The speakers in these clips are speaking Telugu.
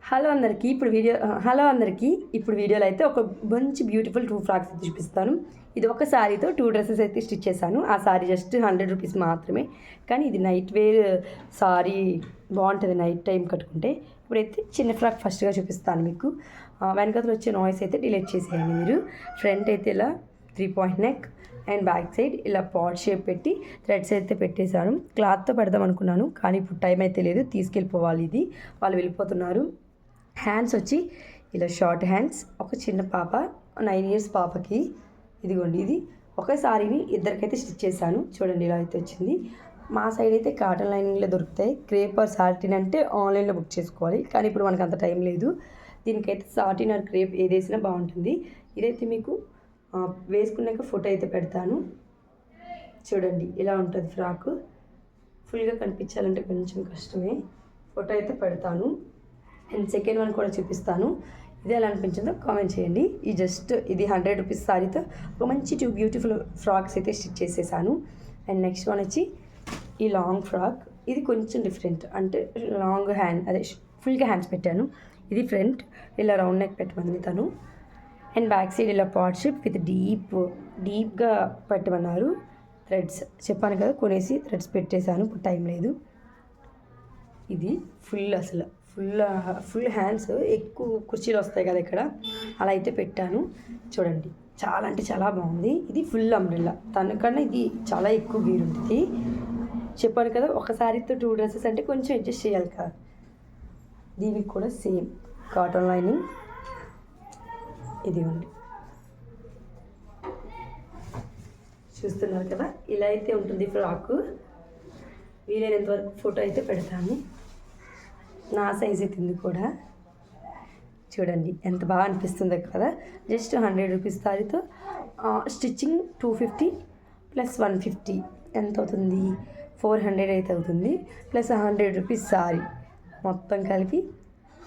హలో అందరికీ ఇప్పుడు వీడియోలో అయితే ఒక మంచి బ్యూటిఫుల్ 2 ఫ్రాక్స్ అయితే చూపిస్తాను. ఇది ఒక సారీతో 2 డ్రెస్సెస్ అయితే స్టిచ్ చేశాను. ఆ సారీ జస్ట్ 100 రూపీస్ మాత్రమే. కానీ ఇది నైట్ వేర్ సారీ, బాగుంటుంది నైట్ టైం కట్టుకుంటే. ఇప్పుడైతే చిన్న ఫ్రాక్ ఫస్ట్గా చూపిస్తాను మీకు. వెనకతలు వచ్చే నాయిస్ అయితే డిలీట్ చేసేయండి మీరు. ఫ్రంట్ అయితే ఇలా 3 point neck and back side ఇలా పాట్ షేప్ పెట్టి థ్రెడ్స్ అయితే పెట్టేశాను. క్లాత్తో పెడదాం అనుకున్నాను, కానీ ఇప్పుడు టైం అయితే లేదు, తీసుకెళ్ళిపోవాలి. ఇది వాళ్ళు వెళ్ళిపోతున్నారు. హ్యాండ్స్ వచ్చి ఇలా షార్ట్ హ్యాండ్స్, ఒక చిన్న పాప 9 ఇయర్స్ పాపకి. ఇదిగోండి, ఇది ఒక సారీని ఇద్దరికైతే స్టిచ్ చేశాను. చూడండి ఇలా అయితే వచ్చింది. మా సైడ్ అయితే కాటన్ లైనింగ్లో దొరుకుతాయి. క్రేప్ ఆర్ సాటిన్ అంటే ఆన్లైన్లో బుక్ చేసుకోవాలి, కానీ ఇప్పుడు మనకు అంత టైం లేదు. దీనికైతే సాటిన్ ఆర్ క్రేప్ ఏది వేసినా బాగుంటుంది. ఇదైతే మీకు వేసుకున్నాక ఫోటో అయితే పెడతాను. చూడండి ఇలా ఉంటుంది ఫ్రాక్. ఫుల్గా కనిపించాలంటే కొంచెం కష్టమే, ఫోటో అయితే పెడతాను. అండ్ సెకండ్ వన్ కూడా చూపిస్తాను. ఇది ఎలా అనిపించిందో కామెంట్ చేయండి. ఇది 100 రూపీస్ సారీతో ఒక మంచి 2 బ్యూటిఫుల్ ఫ్రాక్స్ అయితే స్టిచ్ చేసేసాను. అండ్ నెక్స్ట్ వన్ వచ్చి ఈ లాంగ్ ఫ్రాక్. ఇది కొంచెం డిఫరెంట్, అంటే లాంగ్ హ్యాండ్, అదే ఫుల్గా హ్యాండ్స్ పెట్టాను. ఇది ఫ్రంట్ ఇలా రౌండ్ నెక్ పెట్టమని తను. అండ్ బ్యాక్ సైడ్ ఇలా పాట్ షేప్ విత్ డీప్గా పెట్టమన్నారు. థ్రెడ్స్ చెప్పాను కదా, కొనేసి థ్రెడ్స్ పెట్టేశాను, ఇప్పుడు టైం లేదు. ఇది ఫుల్ హ్యాండ్స్, ఎక్కువ కుర్చీలు వస్తాయి కదా ఇక్కడ, అలా అయితే పెట్టాను. చూడండి చాలా అంటే చాలా బాగుంది. ఇది ఫుల్ అంబ్రెల్లా, తనకన్నా ఇది చాలా ఎక్కువ గీరు ఉంటుంది. చెప్పాను కదా, ఒకసారితో 2 డ్రెస్సెస్ అంటే కొంచెం అడ్జస్ట్ చేయాలి కదా. దీనికి కూడా సేమ్ కాటన్ లైనింగ్. ఇది ఉంది, చూస్తున్నారు కదా, ఇలా అయితే ఉంటుంది ఫ్రాకు. వీలైనంత వరకు ఫోటో అయితే పెడతాను. నా సైజ్ అయితే ఉంది కూడా. చూడండి ఎంత బాగా అనిపిస్తుందో కదా. జస్ట్ 100 రూపీస్ సారీతో స్టిచ్చింగ్ 250 ప్లస్ 150 ఎంత అవుతుంది, 400 అయితే అవుతుంది. ప్లస్ 100 రూపీస్ సారీ, మొత్తం కలిపి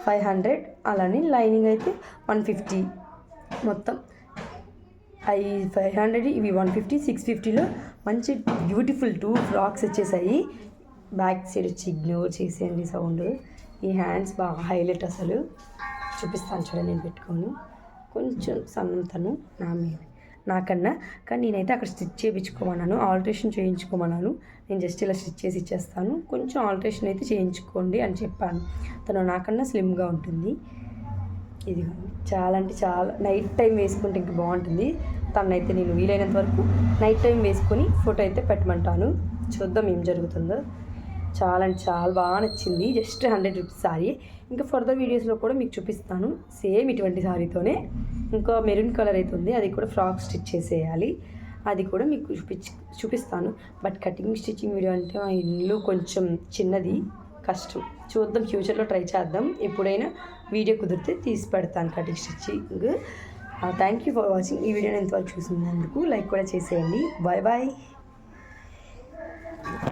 500. అలానే లైనింగ్ అయితే 150. మొత్తం 500, ఇవి 150, 650లో మంచి బ్యూటిఫుల్ 2 ఫ్రాక్స్ వచ్చేసాయి. బ్యాక్ సైడ్ వచ్చి ఇగ్నోర్ చేసేయండి సౌండ్. ఈ హ్యాండ్స్ బాగా హైలైట్, అసలు చూపిస్తాను చూడండి. నేను పెట్టుకోను, కొంచెం సన్నంతను నాకన్నా, కానీ నేనైతే అక్కడ స్టిచ్ చేయించుకోమన్నాను, ఆల్ట్రేషన్ చేయించుకోమన్నాను. నేను జస్ట్ ఇలా స్టిచ్ చేసి ఇచ్చేస్తాను, కొంచెం ఆల్ట్రేషన్ అయితే చేయించుకోండి అని చెప్పాను. తను నాకన్నా స్లిమ్గా ఉంటుంది. ఇది చాలా అంటే చాలా నైట్ టైం వేసుకుంటే ఇంక బాగుంటుంది. తనైతే నేను వీలైనంత వరకు నైట్ టైం వేసుకొని ఫోటో అయితే పెట్టమంటాను. చూద్దాం ఏం జరుగుతుందో. చాలా అంటే చాలా బాగా నచ్చింది. Just 100 rupees sorry. ఇంకా ఫర్దర్ వీడియోస్లో కూడా మీకు చూపిస్తాను. సేమ్ ఇటువంటి సారీతోనే ఇంకా మెరూన్ కలర్ అయితే ఉంది, అది కూడా ఫ్రాక్ స్టిచ్ చేసేయాలి. అది కూడా మీకు చూపిస్తాను. బట్ కటింగ్ స్టిచ్చింగ్ వీడియో అంటే మా ఇల్లు కొంచెం చిన్నది, కష్టం. చూద్దాం, ఫ్యూచర్లో ట్రై చేద్దాం. ఎప్పుడైనా వీడియో కుదిరితే తీసి పెడతాను cutting stitching. Thank you for watching. ఈ వీడియోని ఎంతవరకు చూసినందుకు లైక్ కూడా చేసేయండి. Bye bye.